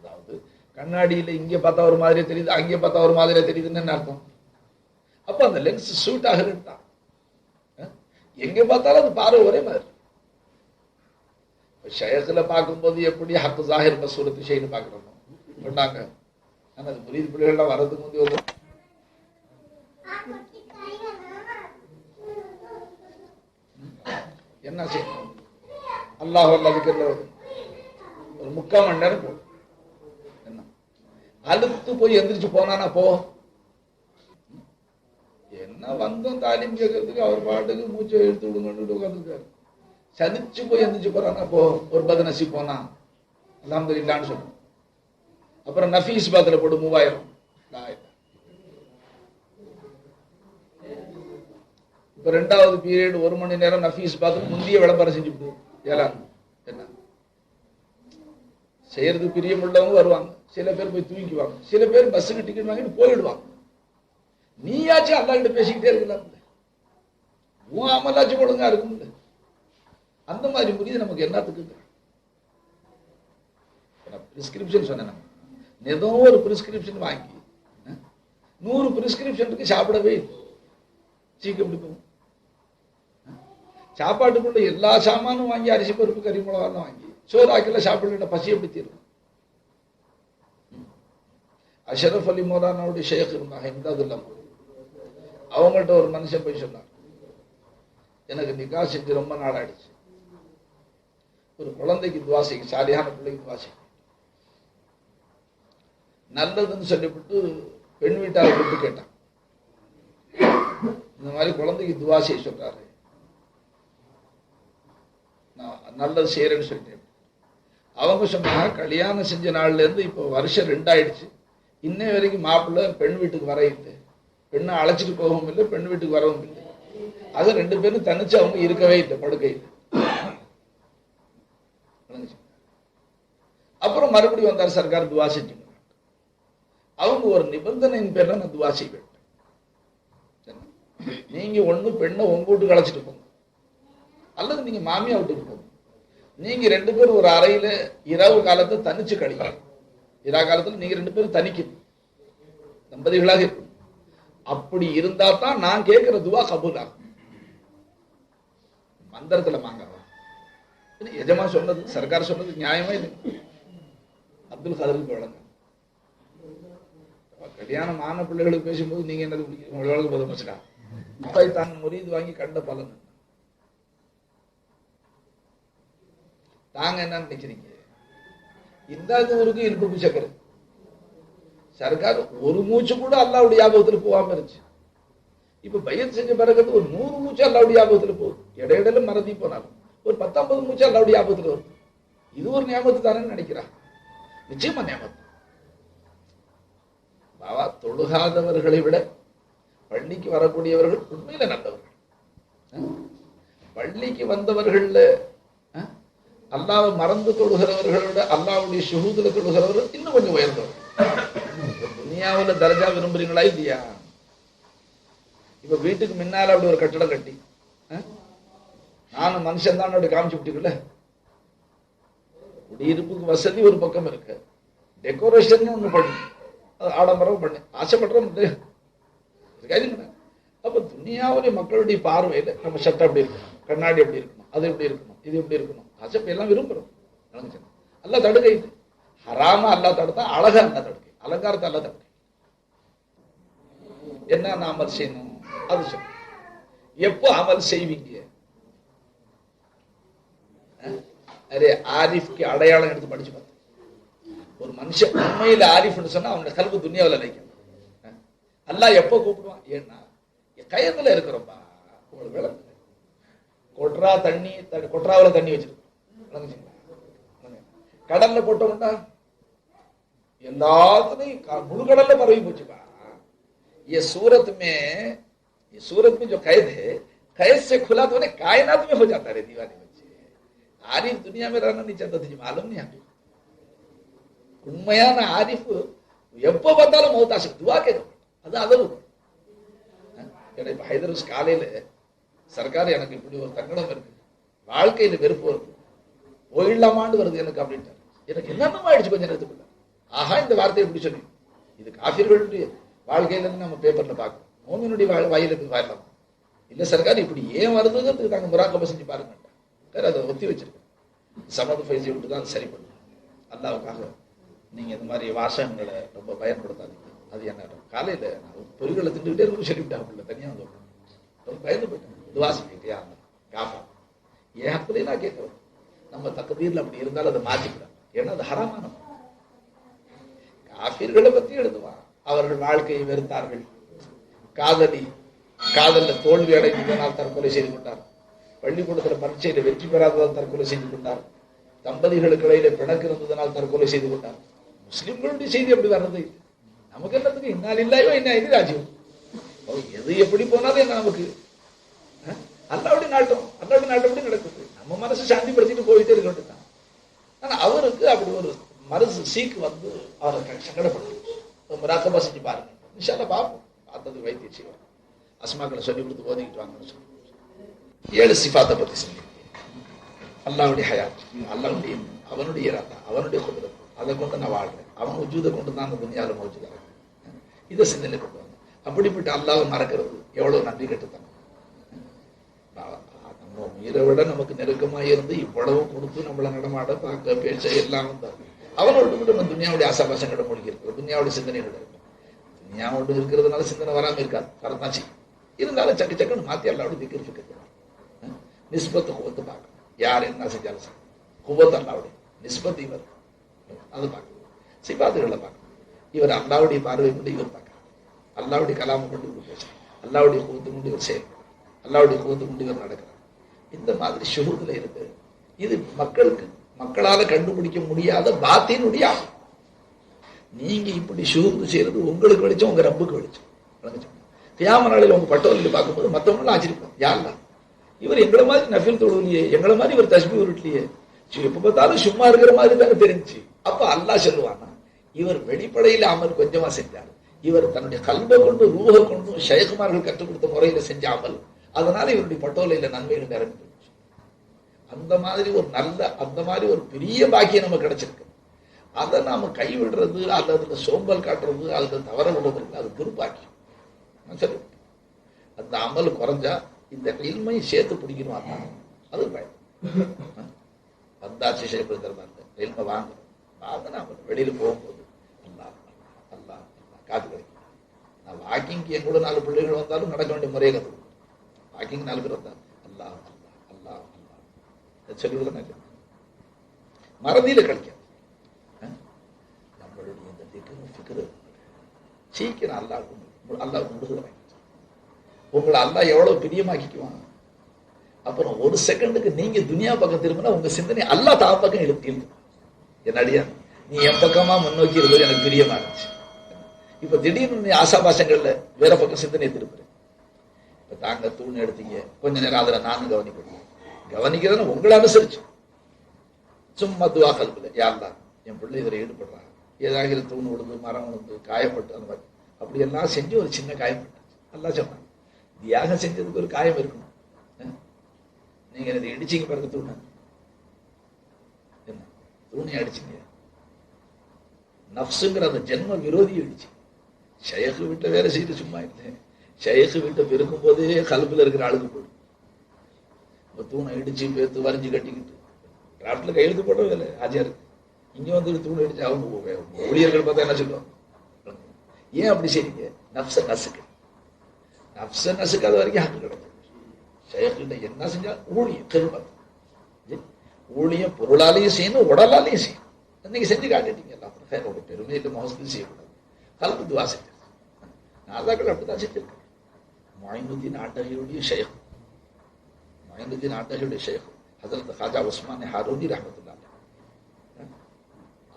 அதாவது கண்ணாடியில இங்கே பார்த்தா ஒரு மாதிரியே தெரியுது, அங்கே பார்த்தா ஒரு மாதிரியே தெரியுதுன்னு என்ன அர்த்தம்? அப்ப அந்த லென்ஸ் சூட் ஆகுதுன்னு தான். எங்க பார்த்தாலும் அது பார்வை ஒரே மாதிரி. ஷயத்துல பார்க்கும்போது எப்படி ஹக்கு ஜாஹிர் மசூரத்து ஷெய்னு பார்க்கறோமோ சொன்னாங்க. ஆனா அது முரீத் பிள்ளைகள்லாம் வர்றதுக்கு முந்தைய வந்து என்ன செய்யணும்? அல்லாஹ் அதுக்கு ஒரு 3/4 மணி நேரம் போகும். என்ன அழுத்து போய் எந்திரிச்சு போனானா போ, என்ன வந்தோம் தாலீம் கேட்கறதுக்கு அவர் பாட்டுக்கு மூச்சை எடுத்து விடுங்கன்னு உட்காந்துருக்காரு. சதிச்சு போய் எந்திரிச்சு போறானா போ, ஒரு பதனசி போனா அல்ஹம்துலில்லாஹ்னு சொல்லுவோம். அப்புறம் நஃபீஸ் பாத்துல போட்டு 3000. இப்ப 2வது பீரியட் 1 மணி நேரம் நஃபீஸ் பாத்துல முந்தைய விளம்பரம் செஞ்சு விடுவோம். ஏலாம் என்ன செய்யறது? பிரியமுள்ளவங்க வருவாங்க, சில பேர் போய் தூங்கிக்குவாங்க, சில பேர் பஸ்ஸுக்கு டிக்கெட் வாங்கிட்டு போயிடுவாங்க. நீயாச்சும் அல்லா கிட்ட பேசிக்கிட்டே இருக்கலாம், உன் அமலாச்சும் ஒழுங்கா இருக்கும்ல. அந்த மாதிரி முறியது நமக்கு என்னத்துக்கு? பிரிஸ்கிரிப்ஷன் சொன்னேன், ஏதோ ஒரு பிரிஸ்கிரிப்ஷன் வாங்கி 100 பிரிஸ்கிரிப்ஷனுக்கு சாப்பிடவே இல்லை. சீக்கிரம் பிடிக்கும். சாப்பாட்டுக்குள்ள எல்லா சாமானும் வாங்கி அரிசி பருப்பு கறி மிளகாலாம் வாங்கி சோறாக்கில சாப்பிடல, பசி எப்படி தீரும்? அஷரஃப் அலி மௌலானாவுடைய ஷேக் இருந்தாங்க, இம்தாதுல்லா. அவங்கள்ட்ட ஒரு மனுஷன் போய் சொன்னார், எனக்கு நிக்கா செஞ்சு ரொம்ப நாள் ஆயிடுச்சு, ஒரு குழந்தைக்கு துவா செய்யும், சாலியான பிள்ளைக்கு துவா செய்யும். நல்லதுன்னு சொல்லிவிட்டு பெண் வீட்டாரை கூப்பிட்டு கேட்டான், இந்த மாதிரி குழந்தைக்கு துவா செய்ய சொல்றாரு, நான் நல்லது செய்யறேன்னு சொல்லிட்டேன். அவங்க சொன்னாங்க, கல்யாணம் செஞ்ச நாள்ல இருந்து இப்போ வருஷம் 2 ஆயிடுச்சு, இன்னை வரைக்கும் மாப்பிள்ளை பெண் வீட்டுக்கு வர இல்லை, பெண்ணை அழைச்சிட்டு போகவும் இல்லை, பெண் வீட்டுக்கு வரவும் இல்லை. அது 2 பேரும் தனிச்சு அவங்க இருக்கவே இல்லை, படுக்கையில். அப்புறம் மறுபடியும் வந்தார் சர்க்கார், துவா செஞ்சு. அவங்க ஒரு நிபந்தனையின் பேர்ல நான் துவா செய்வேன், நீங்க ஒண்ணு பெண்ணை உங்க வீட்டுக்கு அழைச்சிட்டு போங்க, அல்லது நீங்க மாமியா வீட்டுக்கு போங்க. நீங்க 2 பேரும் ஒரு அறையில இரவு காலத்தை தனிச்சு கழிக்கலாம். இரவு காலத்துல நீங்க 2 பேரும் தனிக்கணும், தம்பதிகளாக இருக்கணும். அப்படி இருந்தா தான் நான் கேட்கிற துவா கபூல் ஆகும். மந்திரத்துல வாங்கலாம். எஜமா சொன்னது, சர்க்கார் சொன்னது நியாயமா இல்லை. அப்துல் கதருக்கு வழங்க கல்யாணம் ஆன பிள்ளைகளுக்கு பேசும்போது நீங்க என்னது பிடிக்கும் போதும் வச்சுட்டா அப்ப தான் முரீது வாங்கி கண்ட பலன் தாங்க என்ன நினைக்கிறீங்க? இந்த ஊருக்கு இன்பு சக்கரை சர்க்கார் ஒரு மூச்சு கூட அல்லாவுடைய ஞாபகத்துல போகாம இருந்துச்சு. இப்ப பையன் செஞ்ச பிறகு ஒரு 100 மூச்சு அல்லாவுடைய ஞாபகத்துல போகுது. இடையில மறதி போனாலும் ஒரு 19 மூச்சு அல்லாவுடைய ஞாபகத்துல வருது. இது ஒரு ஞாபகத்து தானே நினைக்கிறான். நிச்சயமா ஞாபகம். பாவா, தொழுகாதவர்களை விட பள்ளிக்கு வரக்கூடியவர்கள் உண்மையில நல்லவர்கள். பள்ளிக்கு வந்தவர்கள்ல அல்லாவை மறந்து தொழுகிறவர்களை விட அல்லாவுடைய ஷுஹூதுல தொழுகிறவர்கள் இன்னும் கொஞ்சம் உயர்ந்தவர்கள். துனியாவுல தர்ஜா விரும்புறீங்களா இல்லையா? இப்ப வீட்டுக்கு முன்னால அப்படி ஒரு கட்டடம் கட்டி நானும் மனுஷன் தான் அப்படி காமிச்சு விட்டீங்கல்ல. குடியிருப்புக்கு வசதி ஒரு பக்கம் இருக்கு, டெக்கரேஷன் ஒண்ணு பண்ணு, ஆடம்பரம் பண்ணு, ஆசைப்படுறோம். அப்ப துனியாவுடைய மக்களுடைய பார்வையில நம்ம சட்டம் எப்படி இருக்கணும், கண்ணாடி எப்படி இருக்கணும், அது எப்படி இருக்கணும், இது எப்படி இருக்கணும், ஆசை எல்லாம் விரும்புறோம். அல்ல தடுக்கை இது ஹராமா அல்லா தடுத்தா, அழகா அல்லா தடுக்கை, அலங்காரத்தை அல்லா தடுக்கை. என்ன அமல் செய்யணும் அது சொல்ல. எப்போ அமல் செய்வீங்க? அரே ஆரிஃப்க்கு அடையாளம் எடுத்து படிச்சு பார்த்து, ஒரு மனுஷன் உண்மையில ஆரிஃப்னு சொன்னா அவனுடைய கல்வி துனியாவில் நினைக்கும். அல்லாஹ் எப்போ கூப்பிடுவான்? ஏன்னா கயத்துல இருக்கிறோம்பா, உங்களுக்கு விளக்கு கொட்ரா தண்ணி, கொட்ராவில் தண்ணி வச்சிருக்கோம், கடல்ல போட்டோம்னா எல்லாத்துலையும் முழு கடல்ல பரவி போச்சுப்பா. ये सूरत में जो कैद है, कैद से खुला तो कायनात में हो जाता है दीवाने बच्चे. आरिफ दुनिया में रहना नहीं चाहता तुझे मालूम नहीं? आपको உண்மையான ஆரிஃப் எப்போ பார்த்தாலும் மௌத்தாசி துவா கேட்க அது அதவு. இப்ப ஹைதரஸ் காலையில சர்க்கார் எனக்கு இப்படி ஒரு தங்கடம் இருக்கு, வாழ்க்கையில வெறுப்பு வருது, போயிடலாமான்னு வருது எனக்கு அப்படின்ட்டு. எனக்கு என்னென்ன ஆயிடுச்சு கொஞ்ச நேரத்துக்குள்ள. ஆஹா இந்த வார்த்தையை எப்படி சொல்லி, இது காஃபிர்களுடைய வாழ்க்கையில இருந்து நம்ம பேப்பர்ல பார்க்கணும். மோமினுடைய வாயில இருந்து வாயிலாமா இல்ல சர்க்கார் இப்படி ஏன் வருதுங்கிறதுக்கு நாங்கள் முராக்கபா செஞ்சு பாருங்க. அதை ஒத்தி வச்சிருக்கோம். சமது ஃபைஸை விட்டு தான் சரி பண்ணும். அல்லாவுக்காக நீங்க இந்த மாதிரி வாசகங்களை ரொம்ப பயன்படுத்தாதீங்க. அது என்ன காலையில பொருள்களை திண்டுகிட்டே இருக்கு சொல்லிவிட்டாங்க தனியா வந்து ரொம்ப பயந்து போயிட்டேன். துவா செஞ்சுக்கிட்டே காஃபா என் ஹக்குலையும் நான் கேட்கிறேன். நம்ம தக்கதீர்ல அப்படி இருந்தாலும் அதை மாற்றிக்கிடாது. ஏன்னா அது ஹராமான காஃபிர்களை பத்தி எழுதுவான். அவர்கள் வாழ்க்கையை வெறுத்தார்கள், காதல்ல தோல்வி அடைந்ததனால் தற்கொலை செய்து கொண்டார், பள்ளிக்கூடத்தில் பரீட்சையில வெற்றி பெறாததால் தற்கொலை செய்து கொண்டார், தம்பதிகளுக்கு இடையில பிணக்கு இருந்ததனால் தற்கொலை செய்து கொண்டார். முஸ்லிம்களுடைய செய்தி அப்படி வர்றது நமக்கு என்னத்துக்கு? இன்னாலில்லாயோ என்ன இது ராஜ்யம், எது எப்படி போனாலும் என்ன நமக்கு அல்லாவுடைய நாட்டம் அப்படி நடக்குது. நம்ம மனசு சாந்திப்படுத்திட்டு போயிட்டே இருக்க வேண்டியதான். ஆனா அவருக்கு அப்படி ஒரு மனசு சீக்கு வந்து அவரை சங்கடப்படுது. முராக்கபா செஞ்சு பாருங்க. நிஷால பார்ப்போம், பார்த்தது வைத்தியம் செய்வார். அஸ்மாக்களை சொல்லி கொடுத்து ஓதிக்கிட்டு வாங்கன்னு சொல்லி 7 சிஃபாத்தை பத்தி சொல்லி அல்லாவுடைய ஹயாத், அல்லாவுடைய அவனுடைய இராதா, அவனுடைய குதிரம், அதை கொண்டு நான் வாழ்றேன், அவன் உஜூதை கொண்டு தான் அந்த துணியால மௌஜூதா இதை சிந்தனை கொண்டு வந்தேன். அப்படிப்பட்ட அல்லாவை மறக்கிறது எவ்வளவு நன்றி கட்டுத்தான். நம்ம உயிரை விட நமக்கு நெருக்கமாக இருந்து இவ்வளவு கொடுத்து நம்மளை நடமாட பார்க்க பேச எல்லாம் வந்தார். அவனோடு கூட நம்ம துனியாவுடைய ஆசாபாசங்களை முடிக்கிறது, துனியாவுடைய சிந்தனைகள் இருக்கும். துனியாவோடு இருக்கிறதுனால சிந்தனை வராமல் இருக்காது, வரதான் செய்யும். இருந்தாலும் சக்கு சக்குன்னு மாற்றி அல்லாவோட திக்கிட்டு இருக்கிறது. நிஸ்பத்து குவத்து பார்க்கணும். யார் என்ன செஞ்சாலும் சரி குவத்து அல்லாவுடைய நிஸ்பத்து இவர் அது பார்க்கணும். சிபாத்துகளை பார்க்கணும். இவர் அல்லாவுடைய பார்வை கொண்டு இவர் பார்க்கணும். அல்லாவுடைய கலாமை கொண்டு இவர் பேசணும். அல்லாவுடைய குவத்து கொண்டு இவர் செயல்படும். அல்லாவுடைய குவத்து கொண்டு இவர் நடக்கிறார். இந்த மாதிரி ஷுஹூதுல இருக்கு. இது மக்களால கண்டுபிடிக்க முடியாத பாத்தினுடைய ஆகும். நீங்க இப்படி ஷுஹூது செய்யறது உங்களுக்கு வெளிச்சம், உங்க ரப்புக்கு வெளிச்சம். கியாமத் நாளில் உங்க பட்டோலில் பார்க்கும்போது மற்றவங்களும் ஆச்சரிப்போம். யாருலாம் இவர் எங்களை மாதிரி நஃபில் தொழுவிலையே, எங்களை மாதிரி இவர் தஸ்பீஹ் உருட்டலையே, எப்ப பார்த்தாலும் சும்மா இருக்கிற மாதிரி தானே தெரிஞ்சு. அப்ப அல்லாஹ் சொல்லுவானா, இவர் வெளிப்படையில அமல் கொஞ்சமா செஞ்சார், இவர் தன்னுடைய கல்வை கொண்டு ரூஹை கொண்டு ஷைகுமார்கள் கற்றுக் கொடுத்த முறையில செஞ்ச அமல், அதனால இவருடைய பட்டோலையில நன்மைகள் நிரம்பி அந்த மாதிரி ஒரு பெரிய பாக்கியம் நமக்கு கிடைச்சிருக்கு. அதை நாம கைவிடுறது அல்லது சோம்பல் காட்டுறது அல்லது தவற விடுறது அது துர்பாக்கியம். சரி, அந்த அமல் குறைஞ்சா இந்த இல்மை சேர்த்து பிடிக்கணும். அதான் அது பயம். வந்தாச்சு செய்யப்படுத்த இல்மை வாங்கினா வெளியில போகும்போது அல்லா காத்து கிடைக்கும். நான் வாக்கிங்க்கு என் கூட 4 பிள்ளைகள் வந்தாலும் நடக்க வேண்டிய முறையை கற்றுக்கணும். வாக்கிங் 4 பேர் வந்தா அல்லா அல்லா அல்லா சொல்லிவிடுதான் மறதியில கழிக்காது. நம்மளுடைய இந்த திக்கு சீக்கிரம் அல்லாஹ் முடுகிறேன். உங்களை அல்லாஹ் எவ்வளவு பிரியமாக்கிக்குவாங்க. அப்புறம் 1 செகண்டுக்கு நீங்க துனியா பக்கம் திரும்பினா உங்க சிந்தனை அல்லாஹ் தான் பக்கம் இழுத்து என்னடியா நீ என் பக்கமா முன்னோக்கி இருந்தது எனக்கு பிரியமா இருந்துச்சு. இப்ப திடீர்னு ஆசாபாசங்கள்ல வேற பக்கம் சிந்தனை திருப்புறேன். இப்ப தாங்க தூண் எடுத்தீங்க, கொஞ்ச நேரம் அதுல நானும் கவனிக்கிறதுன்னு உங்களை அனுசரிச்சு சும்மா துவா கல்வில யாருதான் என் பிள்ளை இதில் ஈடுபடுறாங்க, ஏதாவது தூண் விழுந்து மரம் விழுந்து காயப்பட்டு அந்த மாதிரி அப்படியெல்லாம் செஞ்சு ஒரு சின்ன காயப்பட்டாச்சு. நல்லா சொன்னாங்க, தியாகம் செஞ்சதுக்கு ஒரு காயம் இருக்கணும். நீங்க இதை இடிச்சிங்க பிறகு தூண என்ன தூணை அடிச்சிங்க, நப்சுங்கிற அந்த ஜென்ம விரோதி அடிச்சு. ஷேഖ് வீட்டை வேலை செய்து சும்மா இல்லை, ஷேഖ് வீட்டை பெருக்கும் போதே கல்பில் இருக்கிற ஆளுக்கு போயிடும். இப்போ தூணை இடிச்சு பேத்து வரைஞ்சி கட்டிக்கிட்டு டிராஃப்ட்ல கையெழுத்து போட வேலை ஆஜியா இருக்கு. இங்க வந்து தூணை அடிச்சு அவங்க ஊழியர்கள் பார்த்தா என்ன சொல்லுவாங்க, ஏன் அப்படி செய்றீங்க? நப்ச நசுக்காத வரைக்கும் ஹக்கு கிடைக்கும். ஷேഖ்கிட்ட என்ன செஞ்சா ஊழியம் கருப்பாங்க, ஊழியம் பொருளாலையும் செய்யணும் உடலாலையும் செய்யணும். இன்னைக்கு செஞ்சு காட்டிட்டீங்க. எல்லாத்தோட பெருமையில மோசத்தில் செய்யக்கூடாது. கலந்து துவா செஞ்சு நாதாக்கள் அப்படித்தான் செஞ்சிருக்கேன். மொய்னுதீன் ஆட்டகியுடைய ஷேഖ், மொய்னுதீன் ஆட்டகியுடைய ஷேഖ் ஹஜ்ரத் ஹாஜா உஸ்மான் ஹாரூனி ரஹ்மத்துல்லாஹி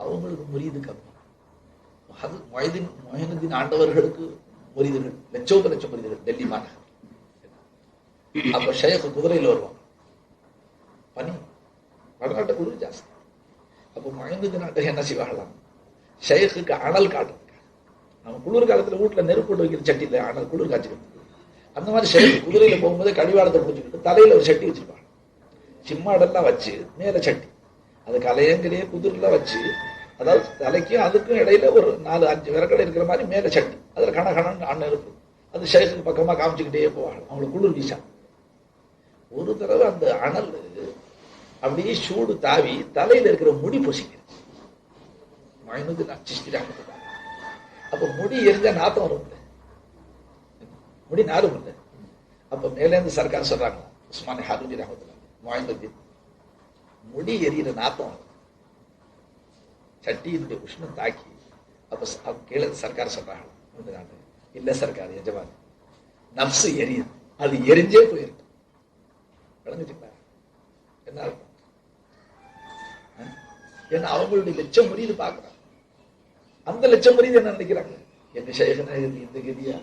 அவங்களுக்கு முரீது கம்மி. மொய்னுதீன் ஆண்டவர்களுக்கு முரீதுகள் லட்சம் முரீதுகள் டெல்லி மாநகர். அப்ப ஷேഖ் குதிரையில் வருவாங்க, பனி வடநாட்டு குளிர் ஜாஸ்தி. அப்போ மொய்னுதீன் ஆண்டகை என்ன செய்வாங்களாம், ஷேഖுக்கு அனல் காட்டுறதுக்கு, நம்ம குளிர் காலத்துல வீட்டுல நெருப்பு வைக்கிற சட்டியில அனல் குளிர் காய்ச்சிக்கிறது, அந்த மாதிரி ஷேഖ் குதிரையில போகும்போது கடிவாளத்தை பிடிச்சிக்கிட்டு தலையில ஒரு சட்டி வச்சிருப்பாங்க, சிம்மாடெல்லாம் வச்சு மேல சட்டி, அது கலையங்கிலேயே குதிரெல்லாம் வச்சு அதாவது தலைக்கும் அதுக்கும் இடையில ஒரு 4-5 விறக்கடை இருக்கிற மாதிரி மேல சட்டி, அதுல கணக்கணன்னு அண்ணன் இருக்கு. அது ஷேக்குக்கு பக்கமா காமிச்சுக்கிட்டே போவாங்க. அவங்களுக்கு குளிர் வீசா. ஒரு தடவை அந்த அனல் அப்படியே சூடு தாவி தலையில இருக்கிற முடி பொசிக்கிறது. அப்ப முடி எரிஞ்சா நாத்தம் வரும், முடி நாரும் இல்லை. அப்ப மேலேருந்து சர்க்கார் சொல்றாங்க, உஸ்மான் ஹாரூனி ரஹ்மத்துல்லாஹி முஹம்மது, முடி எரியிற நாத்தம் சட்டியினுடைய உஷ்ணம் தாக்கி. அப்ப கீழே சர்க்கார் சொல்றாங்க, இல்ல சர்க்கார் எஜமான், நப்சு எரியுது, அது எரிஞ்சே போயிருக்கு. விளங்குச்சுங்களா? என்ன அர்த்தம்? ஏன்னா அவங்களுடைய லட்சம் முறியது பாக்குறாங்க. அந்த லட்சம் முறியது என்ன நினைக்கிறாங்க? எங்க ஷேக் நாயகத்துக்கு இந்த கதியா?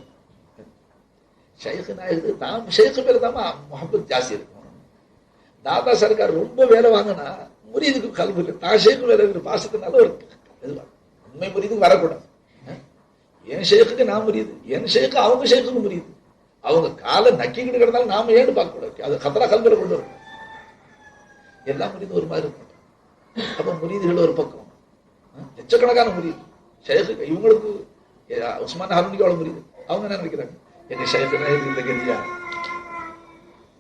ஷேக் நாயகத்துக்கு தாம் ஷேக் பேர் தான் முகமது ஜாஸ்தி இருக்கும். தாதா சர்க்கார் ரொம்ப வேலை வாங்கினா முறியதுக்கு கல்வி இல்லை. தான் ஷேக்கு வேலை இருக்கிற பாசத்தினால ஒரு உண்மை முறியதுக்கு வரக்கூடாது. என் ஷேக்குக்கு நான் முறியுது, என் ஷேக்கு அவங்க ஷேக்குக்கு முறியுது. அவங்க காலை நக்கிக்கிட்டு கிடந்தாலும் நாம ஏன்னு பார்க்க கூடாது. அது கத்தரா கல்வியில கொண்டு வரும். எல்லாம் முறியது ஒரு மாதிரி இருக்கும். அப்ப முறியதுகள் ஒரு பக்கம், லட்சக்கணக்கான முறியுது. ஷேக்கு இவங்களுக்கு உஸ்மான் ஹாரூனிக்கு அவ்வளவு முறியுது. அவங்க என்ன நினைக்கிறாங்க? எங்க ஷேக்கு நாயகத்துக்கு இந்த கதியா?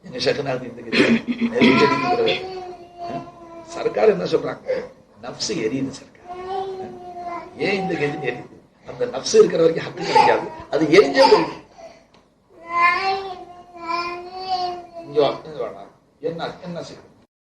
எங்க ஷேக்கு நாயகத்துக்கு இந்த கதியா? சர்க்கார் என்ன சொல்றாங்க? நப்சு எரியுது சர்க்கார். ஏன் இந்த கதி எரியுது? அந்த நப்சு இருக்கிற வரைக்கும் ஹக்கு கிடைக்காது, அது எரிஞ்சே போயிடும். என்ன என்ன செய்யும்?